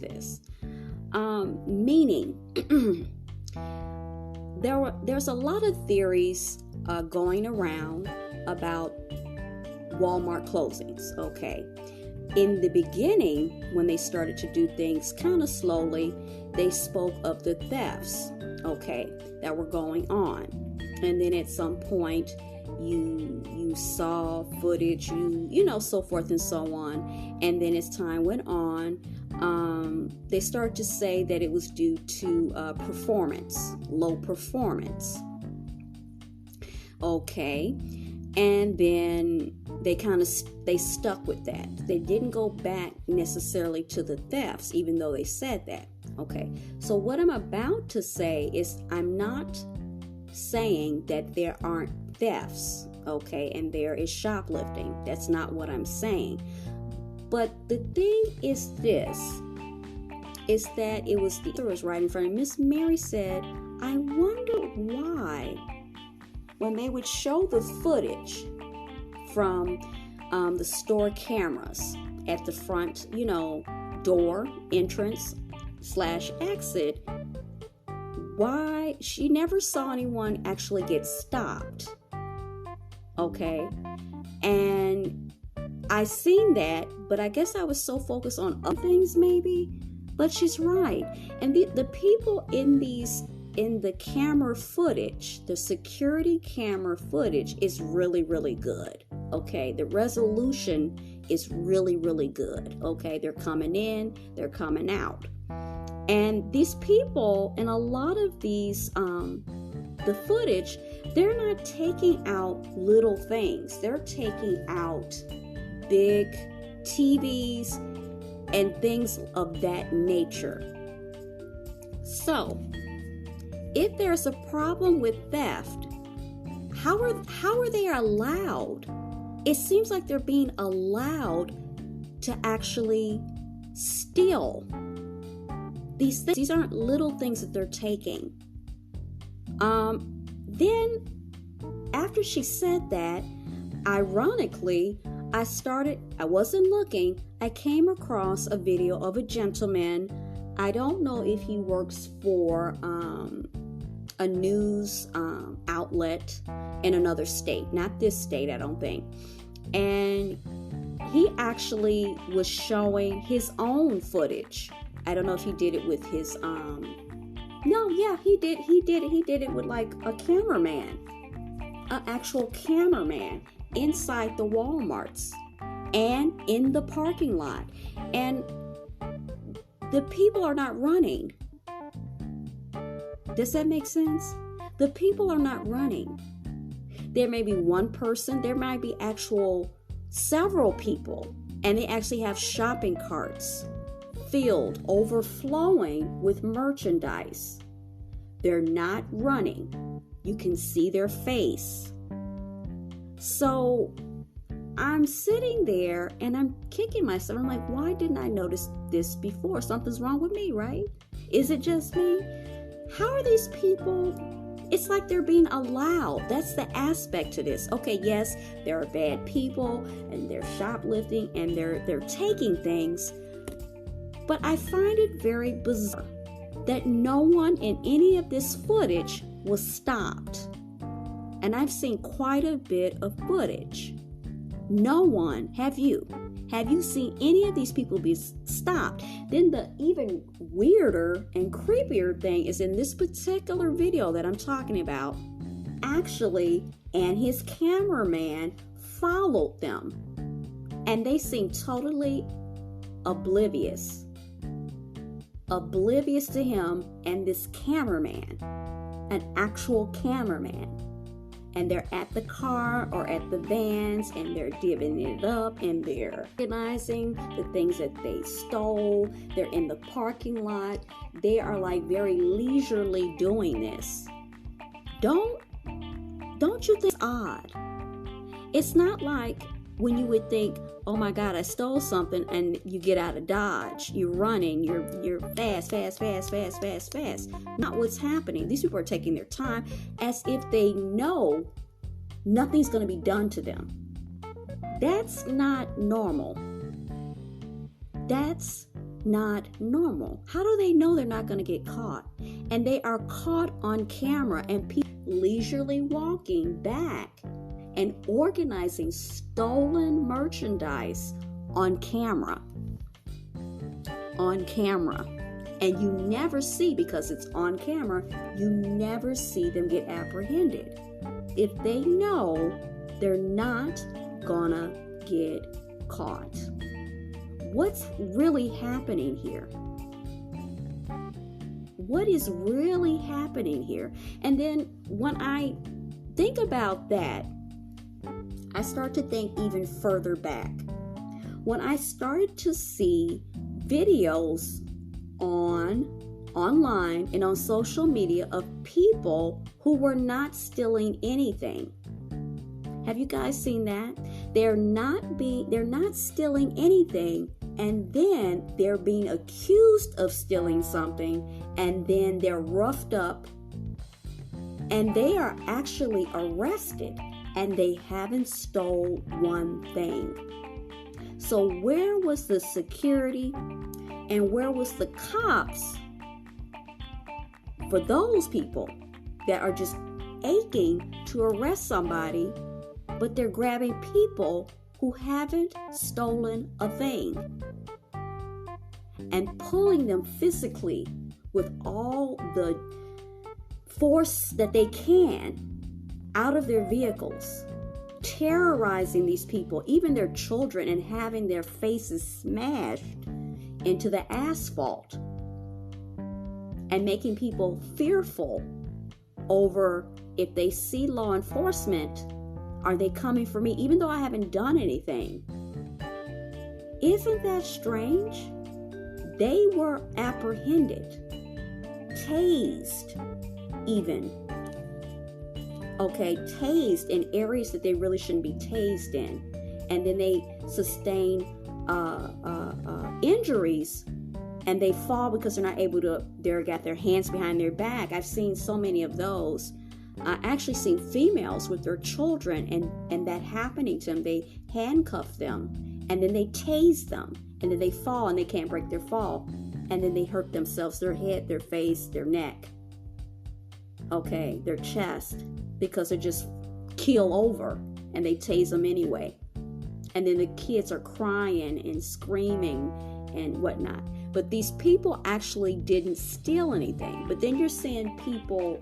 this. Meaning, there's a lot of theories going around about Walmart closings, okay? In the beginning, when they started to do things kind of slowly, they spoke of the thefts, okay, that were going on. And then at some point, you saw footage, so forth and so on. And then as time went on, they started to say that it was due to low performance. Okay. And then they stuck with that. They didn't go back necessarily to the thefts, even though they said that. Okay. So what I'm about to say is I'm not saying that there aren't thefts, okay, and there is shoplifting. That's not what I'm saying. But the thing is this, is that it was the Thurs right in front of me. Miss Mary said, I wonder why when they would show the footage from the store cameras at the front, door, entrance / exit, why she never saw anyone actually get stopped. Okay. And I seen that, but I guess I was so focused on other things maybe. But she's right. And the people in the camera footage, the security camera footage is really, really good. Okay. The resolution is really, really good. Okay. They're coming in, they're coming out. And these people, in a lot of these, the footage, they're not taking out little things. They're taking out big TVs and things of that nature. So, if there's a problem with theft, how are they allowed? It seems like they're being allowed to actually steal these things. These aren't little things that they're taking. Then after she said that, ironically, I wasn't looking. I came across a video of a gentleman. I don't know if he works for a news outlet in another state, not this state, I don't think. And he actually was showing his own footage. I don't know if he did it with his he did it with like a cameraman, an actual cameraman inside the Walmarts and in the parking lot. And the people are not running. Does that make sense? The people are not running. There may be one person, there might be several people, and they actually have shopping carts filled, overflowing with merchandise. They're not running. You can see their face. So I'm sitting there and I'm kicking myself. I'm like, why didn't I notice this before? Something's wrong with me, right? Is it just me? How are these people? It's like they're being allowed. That's the aspect to this. Okay, yes, there are bad people and they're shoplifting and they're taking things. But I find it very bizarre that no one in any of this footage was stopped. And I've seen quite a bit of footage. No one, have you seen any of these people be stopped? Then the even weirder and creepier thing is in this particular video that I'm talking about, actually, and his cameraman followed them. And they seem totally oblivious to him and this cameraman, an actual cameraman. And they're at the car or at the vans and they're divvying it up and they're organizing the things that they stole. They're in the parking lot. They are like very leisurely doing this. Don't you think it's odd? It's not like when you would think, oh my God, I stole something, and you get out of Dodge. You're running, you're fast. Not what's happening. These people are taking their time as if they know nothing's going to be done to them. That's not normal. That's not normal? How do they know they're not going to get caught? And they are caught on camera, and people leisurely walking back and organizing stolen merchandise on camera. On camera. And you never see, because it's on camera, you never see them get apprehended. If they know they're not gonna get caught. What's really happening here? What is really happening here? And then when I think about that, I start to think even further back. When I started to see videos online and on social media of people who were not stealing anything. Have you guys seen that? They're not stealing anything, and then they're being accused of stealing something, and then they're roughed up, and they are actually arrested, and they haven't stole one thing. So where was the security and where was the cops for those people that are just aching to arrest somebody, but they're grabbing people who haven't stolen a thing and pulling them physically with all the force that they can out of their vehicles, terrorizing these people, even their children, and having their faces smashed into the asphalt, and making people fearful over if they see law enforcement, are they coming for me even though I haven't done anything? Isn't that strange? They were apprehended, tased even. Okay, tased in areas that they really shouldn't be tased in. And then they sustain injuries, and they fall because they're not able to, they've got their hands behind their back. I've seen so many of those. I actually seen females with their children and that happening to them. They handcuff them, and then they tase them, and then they fall, and they can't break their fall. And then they hurt themselves, their head, their face, their neck. Okay, their chest, because they just keel over, and they tase them anyway. And then the kids are crying and screaming and whatnot. But these people actually didn't steal anything. But then you're seeing people